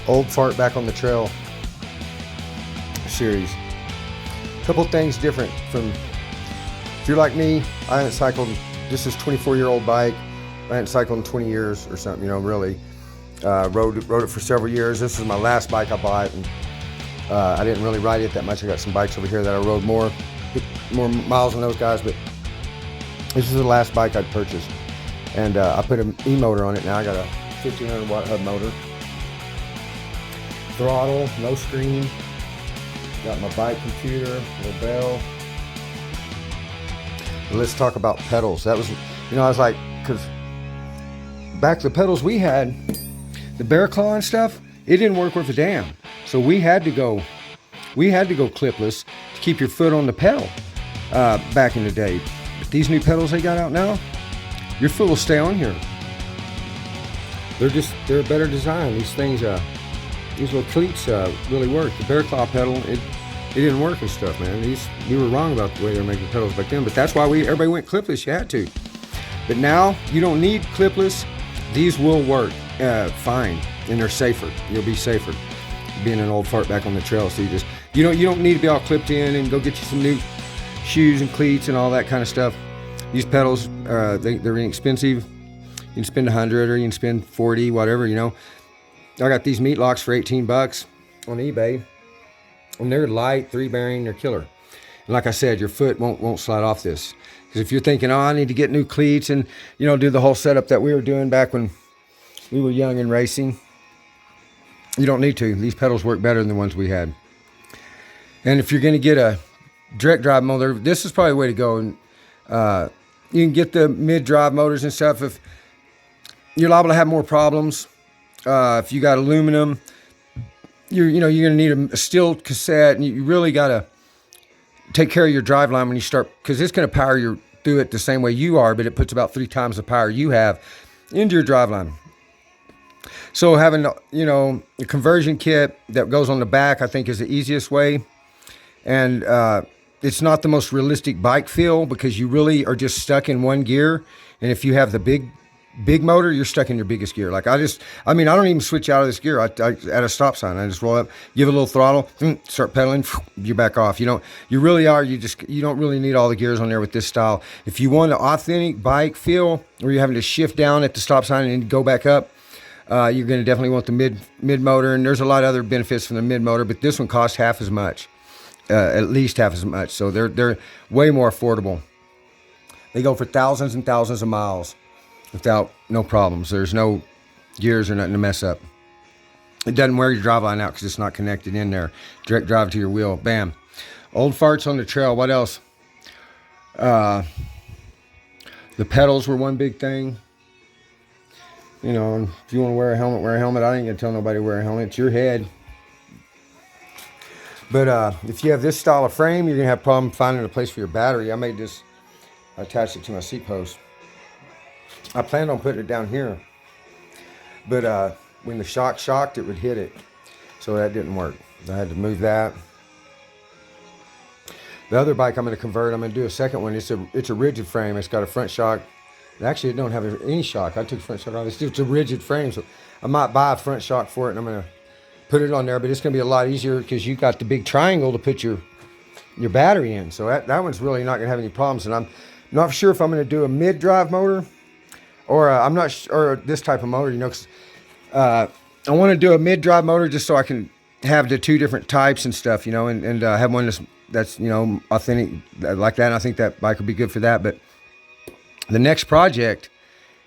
Old Fart Back on the Trail series. Couple things different from, if you're like me, I haven't cycled, this is a 24-year-old bike. I hadn't cycled in 20 years or something, you know, really. Rode it for several years. This is my last bike I bought, and I didn't really ride it that much. I got some bikes over here that I rode more miles than those guys, but this is the last bike I'd purchased. And I put an e-motor on it now. I got a 1500 watt hub motor. Throttle, no screen. Got my bike computer, little bell. Let's talk about pedals. That was, you know, I was like, because back the pedals we had, the Bear Claw and stuff, it didn't work worth a damn. So we had to go clipless to keep your foot on the pedal back in the day. But these new pedals they got out now, your foot will stay on here. They're a better design. These things, these little cleats really work. The Bear Claw pedal, it didn't work and stuff, man. We were wrong about the way they were making pedals back then, but that's why everybody went clipless. You had to. But now you don't need clipless. These will work fine, and they're safer. You'll be safer being an old fart back on the trail. So you don't need to be all clipped in and go get you some new shoes and cleats and all that kind of stuff. These pedals, they're inexpensive. You can spend $100 or you can spend $40, whatever, you know. I got these meat locks for 18 bucks on eBay, and they're light, 3-bearing, they're killer. And like I said, your foot won't slide off this. Because if you're thinking, oh, I need to get new cleats and, you know, do the whole setup that we were doing back when we were young and racing, you don't need to. These pedals work better than the ones we had. And if you're going to get a direct drive motor, this is probably the way to go. And you can get the mid-drive motors and stuff. If you're liable to have more problems, if you got aluminum, you're going to need a steel cassette, and you really got to take care of your drive line when you start, because it's going to power through it the same way you are, but it puts about 3 times the power you have into your drive line. So having, you know, a conversion kit that goes on the back, I think is the easiest way. And it's not the most realistic bike feel, because you really are just stuck in one gear. And if you have the big motor, you're stuck in your biggest gear. Like I don't even switch out of this gear. I at a stop sign, I just roll up, give it a little throttle, start pedaling, you're back off. You don't really need all the gears on there with this style. If you want an authentic bike feel where you're having to shift down at the stop sign and go back up, you're going to definitely want the mid motor. And there's a lot of other benefits from the mid motor, but this one costs half as much, at least half as much. So they're way more affordable. They go for thousands and thousands of miles without no problems. There's no gears or nothing to mess up. It doesn't wear your drive line out because it's not connected in there. Direct drive to your wheel. Bam. Old farts on the trail. What else? The pedals were one big thing. You know, if you want to wear a helmet, wear a helmet. I ain't gonna tell nobody to wear a helmet. It's your head. But if you have this style of frame, you're gonna have a problem finding a place for your battery. I made this, I attached it to my seat post. I planned on putting it down here, but when the shocked, it would hit it. So that didn't work. I had to move that. The other bike I'm going to convert, I'm going to do a second one. It's a rigid frame. It's got a front shock. Actually, it don't have any shock. I took the front shock off. It's a rigid frame, so I might buy a front shock for it, and I'm going to put it on there. But it's going to be a lot easier because you got the big triangle to put your battery in. So that one's really not going to have any problems. And I'm not sure if I'm going to do a mid-drive motor, or I'm not sure, or this type of motor, you know, 'cause I want to do a mid-drive motor just so I can have the 2 different types and stuff, you know, and have one that's, you know, authentic like that. And I think that bike would be good for that. But the next project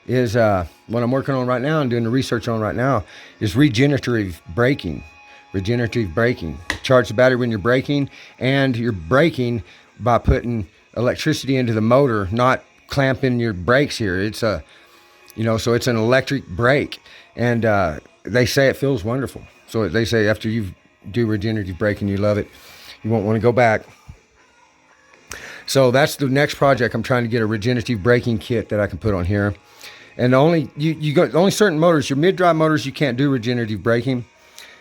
is what I'm working on right now and doing the research on right now is regenerative braking. Regenerative braking. Charge the battery when you're braking, and you're braking by putting electricity into the motor, not clamping your brakes here. It's so it's an electric brake, and they say it feels wonderful. So they say after you do regenerative braking, you love it. You won't want to go back. So that's the next project. I'm trying to get a regenerative braking kit that I can put on here. And only certain motors, your mid-drive motors, you can't do regenerative braking.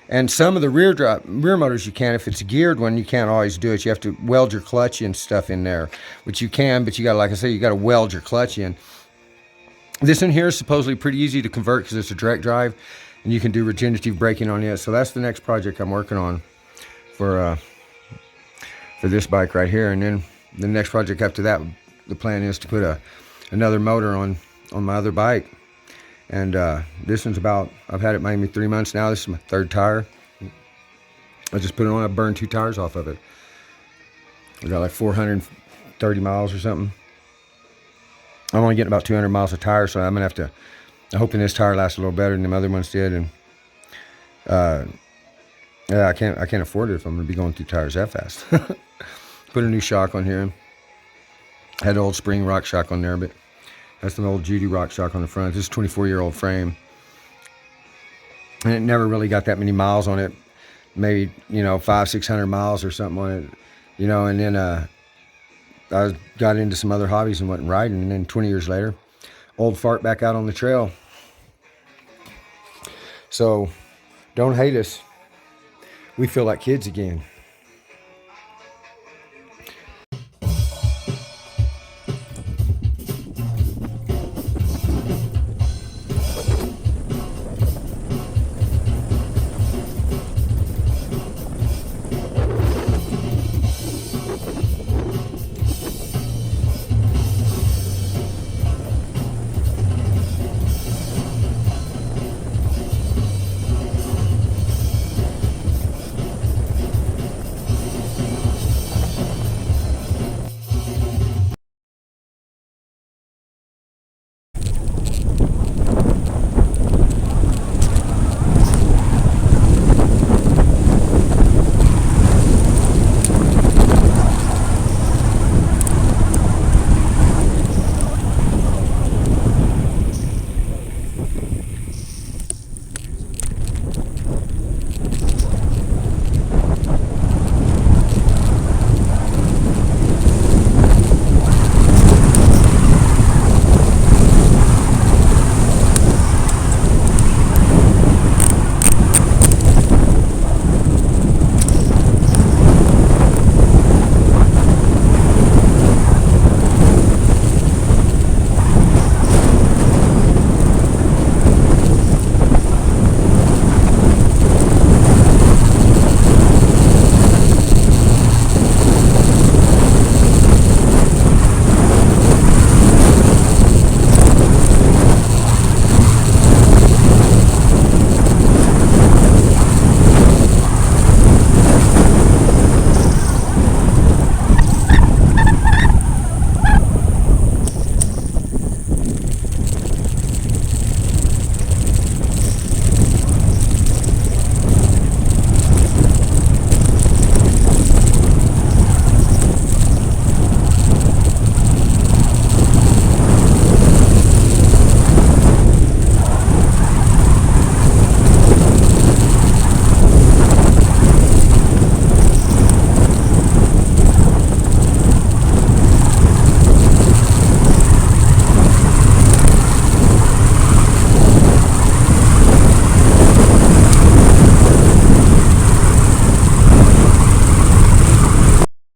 And some of the rear motors you can. If it's a geared one, you can't always do it. You have to weld your clutch and stuff in there, which you can, but you got, like I say, you got to weld your clutch in. This in here is supposedly pretty easy to convert because it's a direct drive, and you can do regenerative braking on it. So that's the next project I'm working on for this bike right here. And then the next project after that, the plan is to put another motor on my other bike. And this one's I've had it maybe 3 months now. This is my third tire. I just put it on. I burned 2 tires off of it. I got like 430 miles or something. I'm only getting about 200 miles a tire, so I'm gonna have to. I'm hoping this tire lasts a little better than the other ones did. And yeah, I can't afford it if I'm gonna be going through tires that fast. Put a new shock on here. Had an old spring rock shock on there, but that's an old Judy rock shock on the front. This is a 24-year-old frame, and it never really got that many miles on it. Maybe 500-600 miles or something on it, And then I got into some other hobbies and went riding, and then 20 years later, old fart back out on the trail. So don't hate us. We feel like kids again.